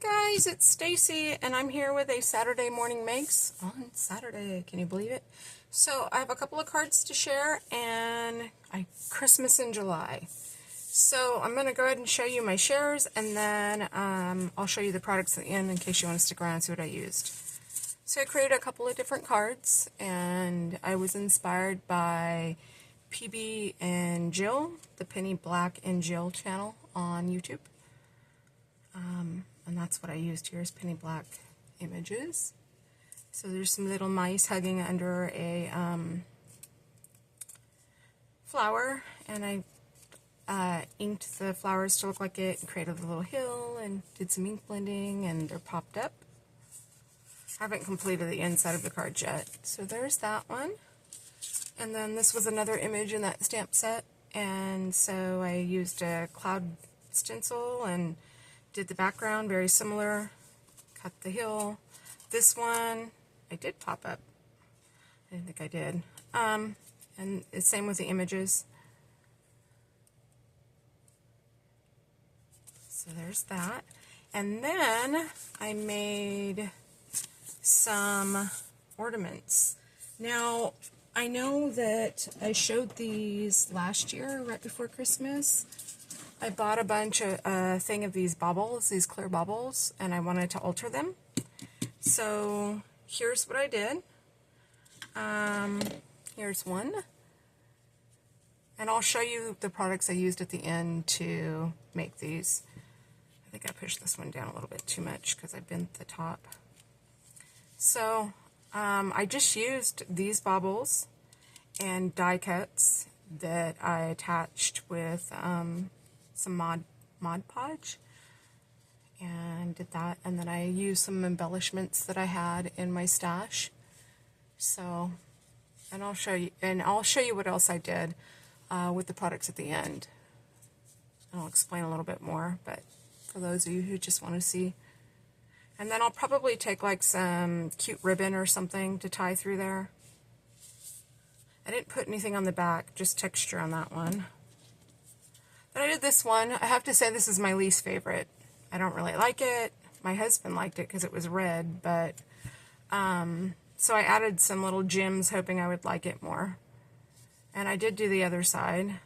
Guys, it's Stacy and I'm here with a Saturday morning makes on Saturday. Can you believe it? So I have a couple of cards to share and Christmas in July. So I'm going to go ahead and show you my shares and then I'll show you the products at the end in case you want to stick around and see what I used. So I created a couple of different cards and I was inspired by PB and Jill, the Penny Black and Jill channel on YouTube. And that's what I used here is Penny Black images. So there's some little mice hugging under a flower, and I inked the flowers to look like it and created a little hill and did some ink blending, and they're popped up. I haven't completed the inside of the card yet. So there's that one. And then this was another image in that stamp set, and so I used a cloud stencil and did the background very similar, cut the hill. This one I did pop up. I didn't think I did. And the same with the images. So there's that. And then I made some ornaments. Now, I know that I showed these last year, right before Christmas. I bought a bunch of thing of these bobbles, these clear bobbles, and I wanted to alter them. So here's what I did. Here's one. And I'll show you the products I used at the end to make these. I think I pushed this one down a little bit too much because I bent the top. So I just used these bobbles and die cuts that I attached with some Mod Podge, and did that, and then I used some embellishments that I had in my stash. So, and I'll show you what else I did with the products at the end. And I'll explain a little bit more, but for those of you who just want to see. And then I'll probably take like some cute ribbon or something to tie through there. I didn't put anything on the back, just texture on that one. But I did this one. I have to say this is my least favorite. I don't really like it. My husband liked it because it was red, but so I added some little gems hoping I would like it more. And I did do the other side.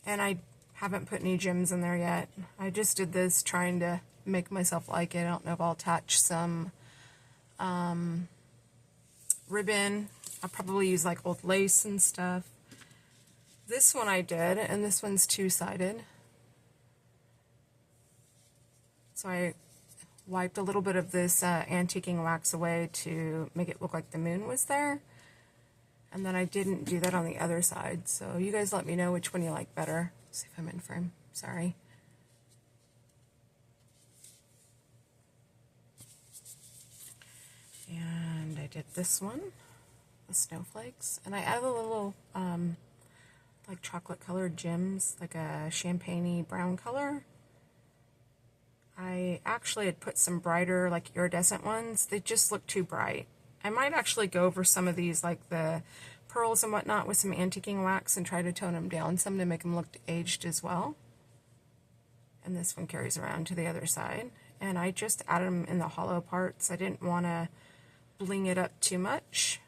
And I haven't put any gems in there yet. I just did this trying to make myself like it. I don't know if I'll attach some ribbon. I'll probably use like old lace and stuff. This one I did, and this one's two-sided. So I wiped a little bit of this antiquing wax away to make it look like the moon was there. And then I didn't do that on the other side. So you guys let me know which one you like better. Let's see if I'm in frame. Sorry. And I did this one, the snowflakes. And I added a little like chocolate colored gems, like a champagne-y brown color. I actually had put some brighter, like iridescent ones. They just look too bright. I might actually go over some of these, like the pearls and whatnot, with some antiquing wax and try to tone them down some to make them look aged as well. And this one carries around to the other side. And I just added them in the hollow parts. I didn't want to bling it up too much.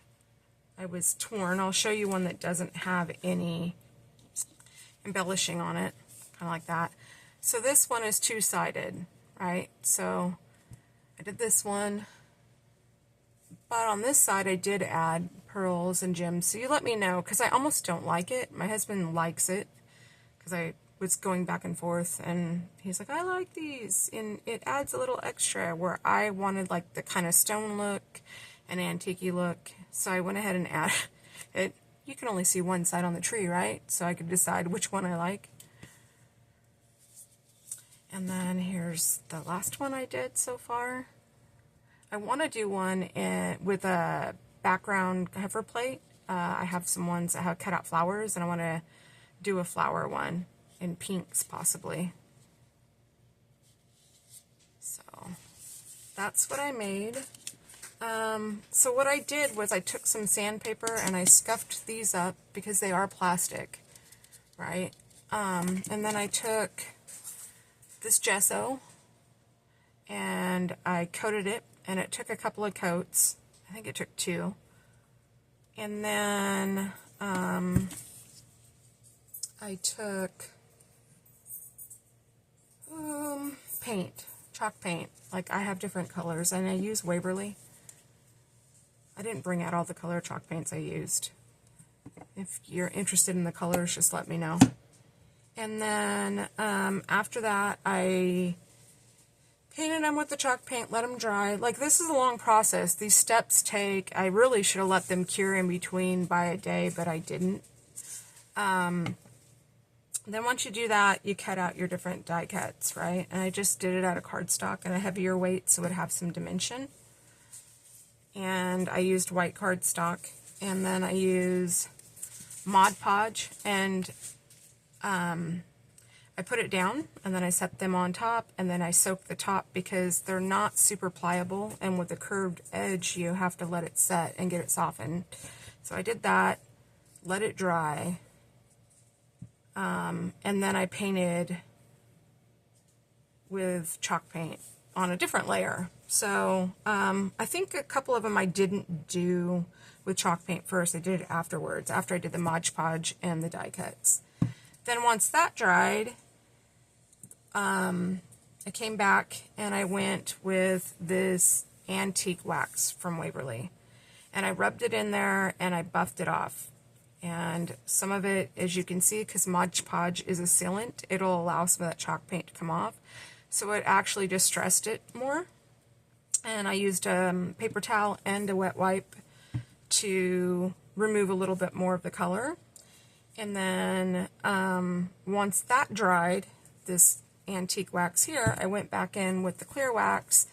I was torn. I'll show you one that doesn't have any embellishing on it, kind of like that. So this one is two-sided, right? So I did this one, but on this side I did add pearls and gems. So you let me know, because I almost don't like it. My husband likes it, because I was going back and forth, and he's like, I like these, and it adds a little extra, where I wanted like the kind of stone look and antique-y look. So I went ahead and added it. You can only see one side on the tree, right? So I could decide which one I like. And then here's the last one I did so far. I want to do one with a background cover plate. I have some ones that have cut out flowers, and I want to do a flower one in pinks possibly. So that's what I made. So what I did was I took some sandpaper and I scuffed these up because they are plastic, right? And then I took this gesso and I coated it, and it took a couple of coats. I think it took 2. And then I took paint, chalk paint. Like, I have different colors, and I use Waverly. I didn't bring out all the color chalk paints I used. If you're interested in the colors, just let me know. And then after that, I painted them with the chalk paint, let them dry. Like, this is a long process. These steps take, I really should have let them cure in between by a day, but I didn't. Then once you do that, you cut out your different die cuts, right? And I just did it out of cardstock and a heavier weight so it would have some dimension. And I used white cardstock, and then I use Mod Podge, and I put it down, and then I set them on top, and then I soak the top because they're not super pliable, and with a curved edge you have to let it set and get it softened. So I did that, let it dry, and then I painted with chalk paint on a different layer. So I think a couple of them I didn't do with chalk paint first. I did it afterwards, after I did the Mod Podge and the die cuts. Then once that dried, I came back and I went with this antique wax from Waverly. And I rubbed it in there and I buffed it off. And some of it, as you can see, because Mod Podge is a sealant, it'll allow some of that chalk paint to come off. So it actually distressed it more. And I used a paper towel and a wet wipe to remove a little bit more of the color. And then once that dried, this antique wax here, I went back in with the clear wax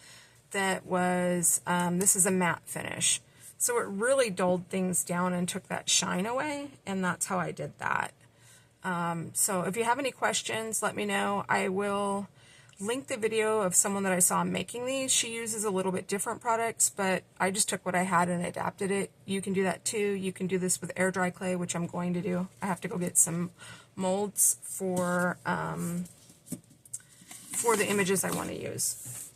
that was, this is a matte finish. So it really dulled things down and took that shine away, and that's how I did that. So if you have any questions, let me know. I will link the video of someone that I saw making these. She uses a little bit different products, but I just took what I had and adapted it. You can do that too. You can do this with air dry clay, which I'm going to do. I have to go get some molds for the images I want to use,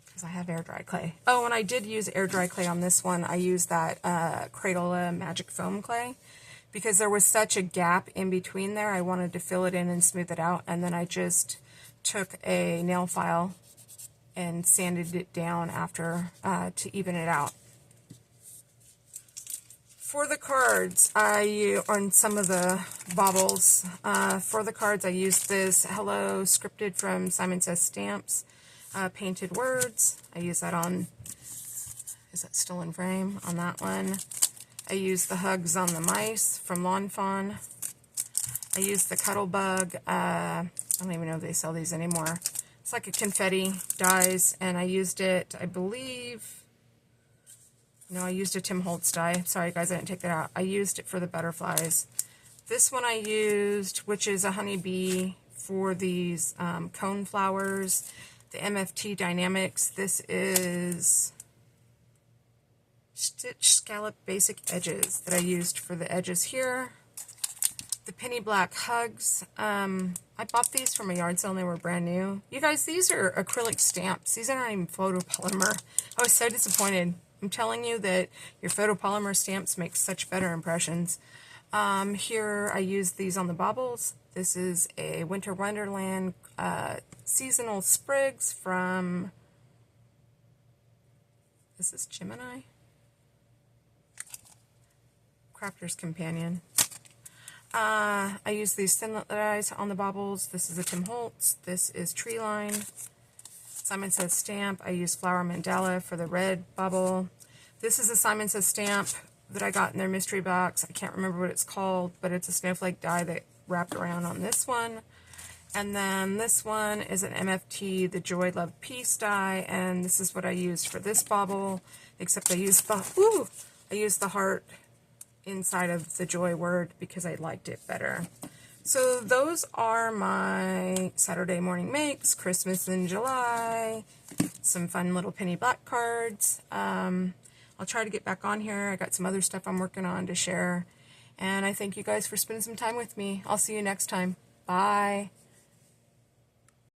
because I have air dry clay. Oh, and I did use air dry clay on this one. I used that Crayola Magic Foam clay because there was such a gap in between there. I wanted to fill it in and smooth it out, and then I just took a nail file and sanded it down after to even it out. For the cards, on some of the bobbles, for the cards I used this Hello Scripted from Simon Says Stamps, painted words. I use that on, is that still in frame? On that one. I used the Hugs on the Mice from Lawn Fawn. I used the Cuddle Bug, I don't even know if they sell these anymore. It's like a confetti dies, and I used it, I believe, no, I used a Tim Holtz die. Sorry guys, I didn't take that out. I used it for the butterflies. This one I used, which is a honeybee for these cone flowers. The MFT Dynamics. This is Stitch Scallop Basic Edges that I used for the edges here. The Penny Black Hugs. I bought these from a yard sale and they were brand new. You guys, these are acrylic stamps. These are not even photopolymer. I was so disappointed. I'm telling you that your photopolymer stamps make such better impressions. Here I used these on the bobbles. This is a Winter Wonderland seasonal sprigs from, is this Gemini? Crafter's Companion. I use these thinlet dies on the bobbles. This is a Tim Holtz. This is Tree Line. Simon Says Stamp. I use Flower Mandala for the red bubble. This is a Simon Says Stamp that I got in their mystery box. I can't remember what it's called, but it's a snowflake die that wrapped around on this one. And then this one is an MFT, the Joy, Love, Peace die, and this is what I used for this bobble, except I used the heart inside of the Joy word because I liked it better. So those are my Saturday morning makes, Christmas in July, some fun little penny black cards. I'll try to get back on here. I got some other stuff I'm working on to share. And I thank you guys for spending some time with me. I'll see you next time. Bye.